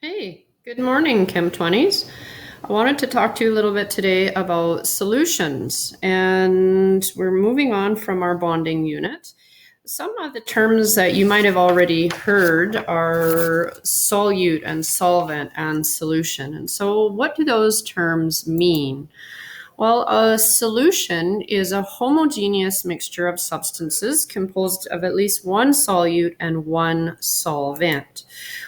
Hey, good morning, Chem 20s. I wanted to talk to you a little bit today about solutions, and we're moving on from our bonding unit. Some of the terms that you might have already heard are solute and solvent and solution. And so, what do those terms mean? Well, a solution is a homogeneous mixture of substances composed of at least one solute and one solvent.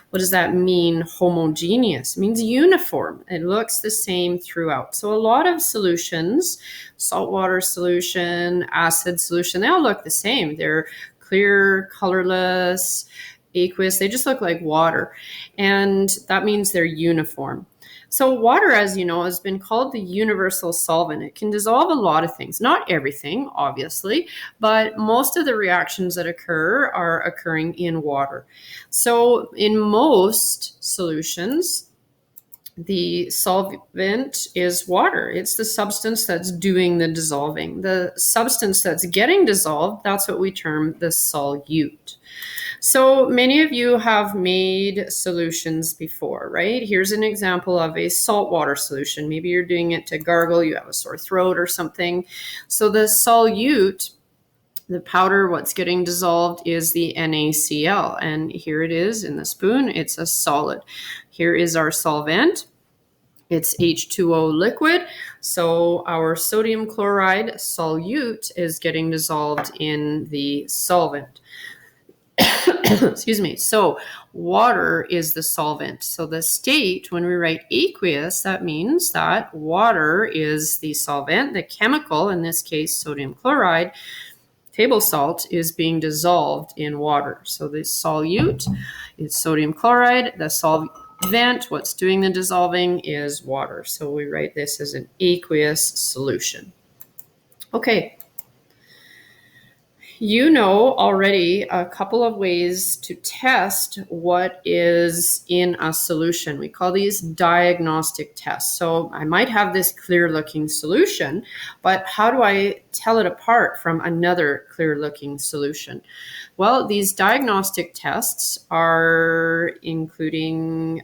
What does that mean, homogeneous? It means uniform. It looks the same throughout. So a lot of solutions, saltwater solution, acid solution, they all look the same. They're clear, colorless, aqueous. They just look like water. And that means they're uniform. So water, as you know, has been called the universal solvent. It can dissolve a lot of things, not everything, obviously, but most of the reactions that occur are occurring in water. So in most solutions, the solvent is water. It's the substance that's doing the dissolving. The substance that's getting dissolved, that's what we term the solute. So many of you have made solutions before, right? Here's an example of a saltwater solution. Maybe you're doing it to gargle, you have a sore throat or something. So the solute, the powder, what's getting dissolved is the NaCl. And here it is in the spoon, it's a solid. Here is our solvent. It's H2O liquid. So our sodium chloride solute is getting dissolved in the solvent. Excuse me. So water is the solvent. So the state, when we write aqueous, that means that water is the solvent. The chemical, in this case, sodium chloride, table salt, is being dissolved in water. So the solute is sodium chloride. The solvent, what's doing the dissolving, is water. So we write this as an aqueous solution. Okay. You know already a couple of ways to test what is in a solution. We call these diagnostic tests. So I might have this clear looking solution, but how do I tell it apart from another clear looking solution? Well, these diagnostic tests are including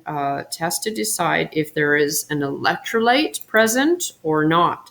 tests to decide if there is an electrolyte present or not.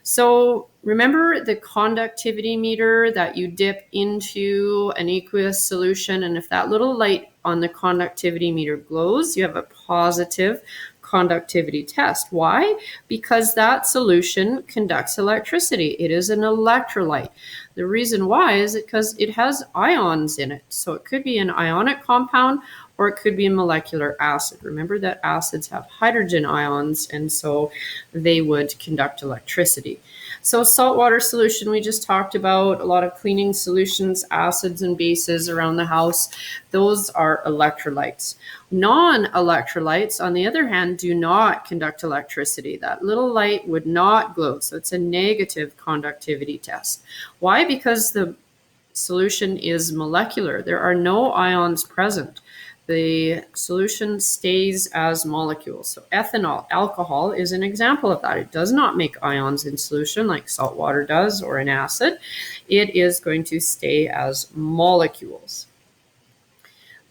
So remember the conductivity meter that you dip into an aqueous solution, and if that little light on the conductivity meter glows, you have a positive conductivity test. Why? Because that solution conducts electricity. It is an electrolyte. The reason why is because it has ions in it. So it could be an ionic compound or it could be a molecular acid. Remember that acids have hydrogen ions, and so they would conduct electricity. So saltwater solution, we just talked about a lot of cleaning solutions, acids and bases around the house. Those are electrolytes. Non-electrolytes, on the other hand, do not conduct electricity. That little light would not glow. So it's a negative conductivity test. Why? Because the solution is molecular. There are no ions present. The solution stays as molecules. So ethanol, alcohol, is an example of that. It does not make ions in solution like salt water does or an acid. It is going to stay as molecules.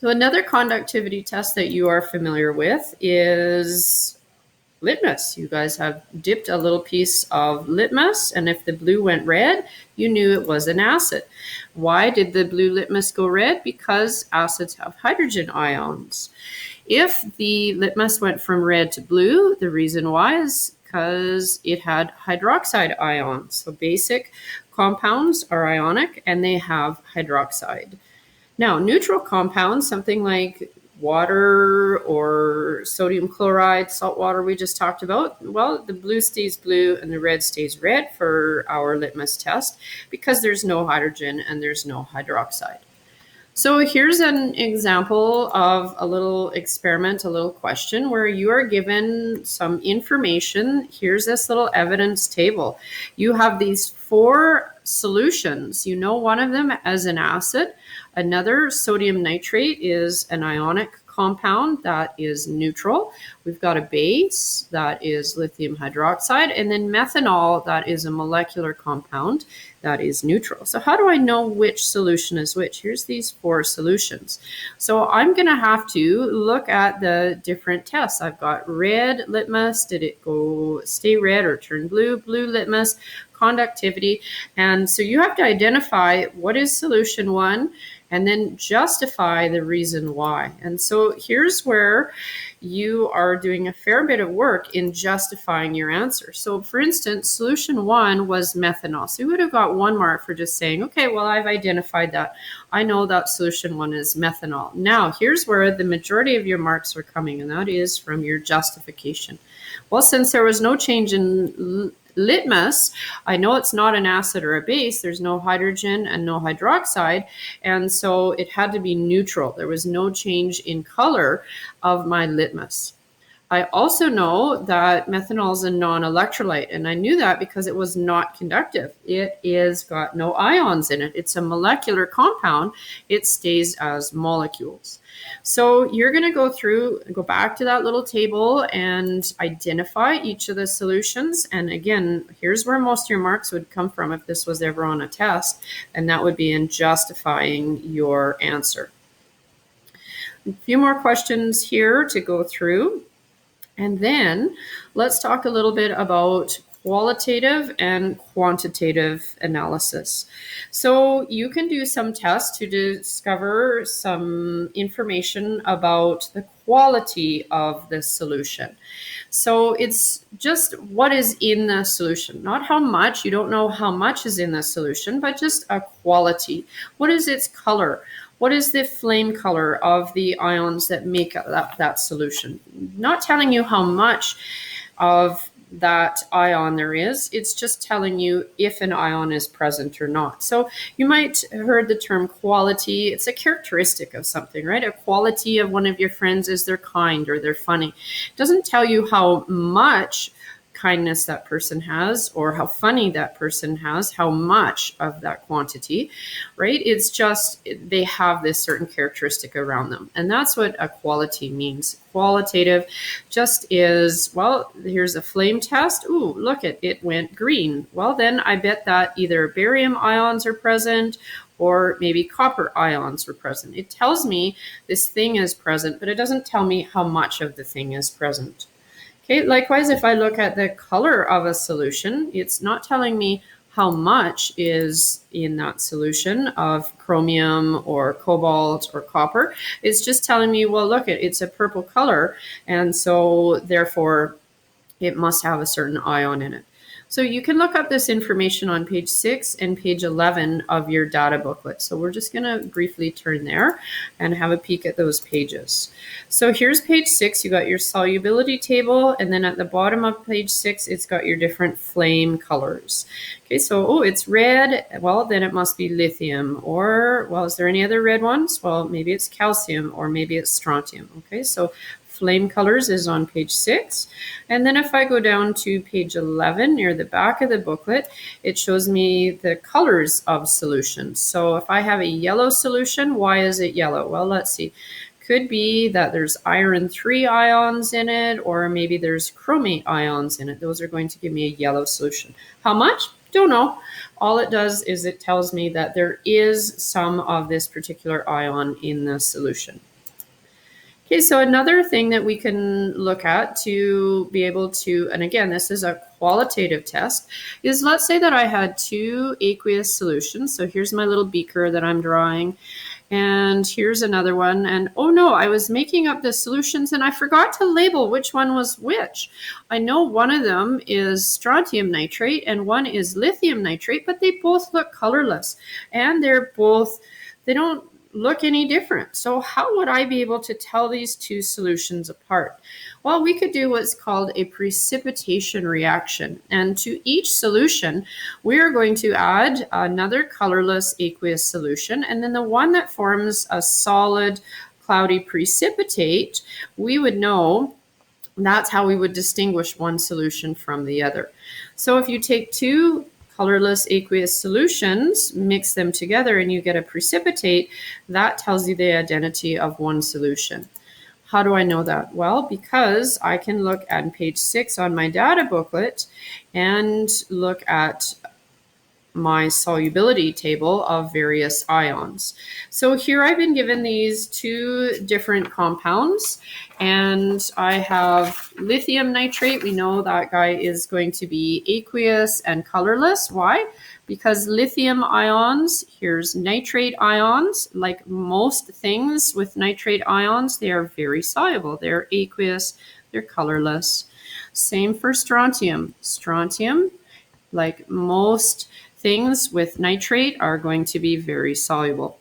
So another conductivity test that you are familiar with is litmus. You guys have dipped a little piece of litmus, and if the blue went red, you knew it was an acid. Why did the blue litmus go red? Because acids have hydrogen ions. If the litmus went from red to blue, the reason why is because it had hydroxide ions. So basic compounds are ionic and they have hydroxide. Now, neutral compounds, something like water or sodium chloride, salt water we just talked about, well, the blue stays blue and the red stays red for our litmus test because there's no hydrogen and there's no hydroxide. So here's an example of a little experiment, a little question where you are given some information. Here's this little evidence table. You have these 4 solutions. You know one of them as an acid. Another, sodium nitrate, is an ionic compound that is neutral. We've got a base that is lithium hydroxide, and then methanol that is a molecular compound that is neutral. So how do I know which solution is which? Here's these 4 solutions. So I'm going to have to look at the different tests. I've got red litmus. Did it go stay red or turn blue? Blue litmus, conductivity. And so you have to identify what is solution 1 and then justify the reason why. And so here's where you are doing a fair bit of work in justifying your answer. So for instance, solution 1 was methanol. So you would have got 1 mark for just saying, okay, well, I've identified that. I know that solution 1 is methanol. Now, here's where the majority of your marks are coming, and that is from your justification. Well, since there was no change in litmus, I know it's not an acid or a base. There's no hydrogen and no hydroxide. And so it had to be neutral. There was no change in color of my litmus. I also know that methanol is a non-electrolyte, and I knew that because it was not conductive. It is got no ions in it. It's a molecular compound. It stays as molecules. So you're going to go back to that little table and identify each of the solutions. And again, here's where most of your marks would come from if this was ever on a test, and that would be in justifying your answer. A few more questions here to go through. And then let's talk a little bit about qualitative and quantitative analysis. So you can do some tests to discover some information about the quality of the solution. So it's just what is in the solution, not how much. You don't know how much is in the solution, but just a quality. What is its color? What is the flame color of the ions that make up that solution? Not telling you how much of that ion there is. It's just telling you if an ion is present or not. So you might have heard the term quality. It's a characteristic of something, right? A quality of one of your friends is they're kind or they're funny. It doesn't tell you how much kindness that person has or how funny that person has, how much of that quantity, right? It's just they have this certain characteristic around them. And that's what a quality means. Qualitative just is, well, here's a flame test. Ooh, look, it went green. Well, then I bet that either barium ions are present or maybe copper ions were present. It tells me this thing is present, but it doesn't tell me how much of the thing is present. Okay, likewise, if I look at the color of a solution, it's not telling me how much is in that solution of chromium or cobalt or copper. It's just telling me, well, look, it's a purple color, and so therefore it must have a certain ion in it. So you can look up this information on page 6 and page 11 of your data booklet. So we're just going to briefly turn there and have a peek at those pages. So here's page 6. You got your solubility table, and then at the bottom of page 6, it's got your different flame colors. Okay, so, it's red. Well, then it must be lithium. Or, well, is there any other red ones? Well, maybe it's calcium or maybe it's strontium. Okay, so flame colors is on page 6. And then if I go down to page 11 near the back of the booklet, it shows me the colors of solutions. So if I have a yellow solution, why is it yellow? Well, let's see. Could be that there's iron 3 ions in it, or maybe there's chromate ions in it. Those are going to give me a yellow solution. How much? Don't know. All it does is it tells me that there is some of this particular ion in the solution. Okay, so another thing that we can look at to be able to, and again, this is a qualitative test, is let's say that I had 2 aqueous solutions. So here's my little beaker that I'm drawing, and here's another one. And oh no, I was making up the solutions and I forgot to label which one was which. I know one of them is strontium nitrate and one is lithium nitrate, but they both look colorless and they don't look any different. So how would I be able to tell these 2 solutions apart? Well, we could do what's called a precipitation reaction. And to each solution, we are going to add another colorless aqueous solution. And then the one that forms a solid cloudy precipitate, we would know that's how we would distinguish one solution from the other. So if you take 2 colorless aqueous solutions, mix them together, and you get a precipitate, that tells you the identity of one solution. How do I know that? Well, because I can look at page 6 on my data booklet and look at my solubility table of various ions. So here I've been given these two different compounds, and I have lithium nitrate. We know that guy is going to be aqueous and colorless. Why? Because lithium ions, here's nitrate ions. Like most things with nitrate ions, they are very soluble. They're aqueous, they're colorless. Same for strontium. Strontium, like most things with nitrate, are going to be very soluble.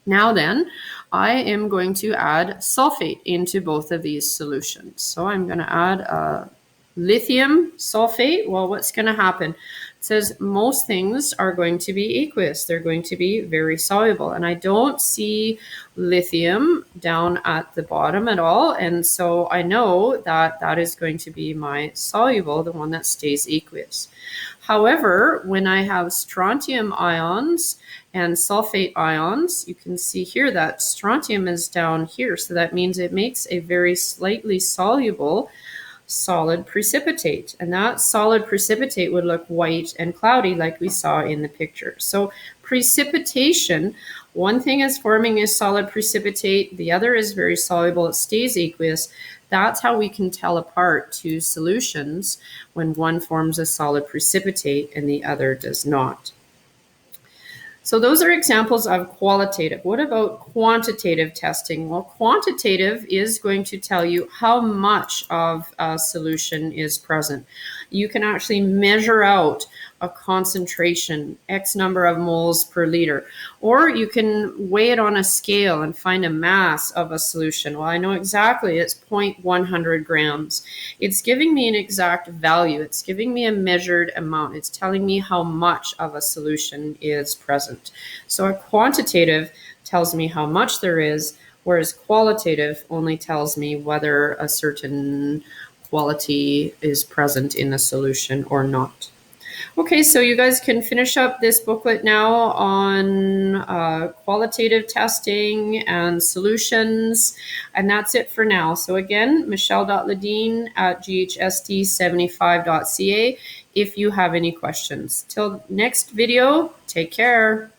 Now then, I am going to add sulfate into both of these solutions. So I'm going to add lithium sulfate. Well, what's going to happen? It says most things are going to be aqueous. They're going to be very soluble. And I don't see lithium down at the bottom at all. And so I know that that is going to be my soluble, the one that stays aqueous. However, when I have strontium ions and sulfate ions, you can see here that strontium is down here. So that means it makes a very slightly soluble solid precipitate. And that solid precipitate would look white and cloudy like we saw in the picture. So precipitation, one thing is forming a solid precipitate, the other is very soluble, it stays aqueous. That's how we can tell apart two solutions when one forms a solid precipitate and the other does not. So those are examples of qualitative. What about quantitative testing? Well, quantitative is going to tell you how much of a solution is present. You can actually measure out a concentration, X number of moles per liter, or you can weigh it on a scale and find a mass of a solution. Well, I know exactly it's 0.100 grams. It's giving me an exact value. It's giving me a measured amount. It's telling me how much of a solution is present. So a quantitative tells me how much there is, whereas qualitative only tells me whether a certain quality is present in a solution or not. Okay, so you guys can finish up this booklet now on qualitative testing and solutions, and that's it for now. So again, michelle.ledeen@ghsd75.ca if you have any questions. Till next video, take care.